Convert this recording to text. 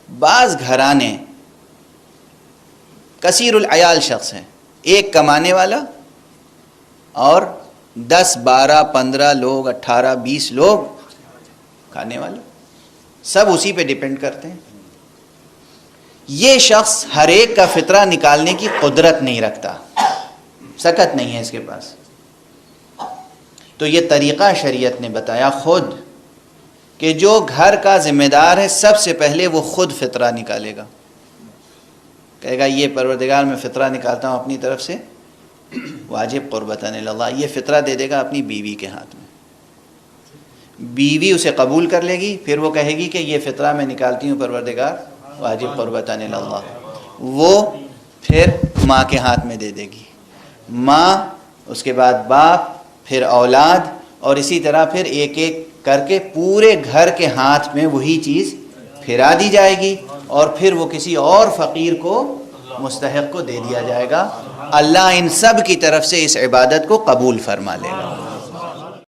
بعض گھرانے کثیر العیال شخص ہیں، ایک کمانے والا اور 10 12 15 لوگ 18 20 لوگ کھانے والے، سب اسی پہ ڈیپینڈ کرتے ہیں. یہ شخص ہر ایک کا فطرہ نکالنے کی قدرت نہیں رکھتا، سکت نہیں ہے اس کے پاس. تو یہ طریقہ شریعت نے بتایا خود کہ جو گھر کا ذمہ دار ہے سب سے پہلے وہ خود فطرہ نکالے گا، کہے گا یہ پروردگار میں فطرہ نکالتا ہوں اپنی طرف سے، واجب قربتاً اللہ، یہ فطرہ دے دے گا اپنی بیوی کے ہاتھ میں. بیوی اسے قبول کر لے گی، پھر وہ کہے گی کہ یہ فطرہ میں نکالتی ہوں پروردگار واجب قربتاً اللہ، وہ پھر ماں کے ہاتھ میں دے دے گی، ماں، اس کے بعد باپ، پھر اولاد، اور اسی طرح پھر ایک ایک کر کے پورے گھر کے ہاتھ میں وہی چیز پھرا دی جائے گی، اور پھر وہ کسی اور فقیر کو، مستحق کو دے دیا جائے گا. اللہ ان سب کی طرف سے اس عبادت کو قبول فرما لے گا.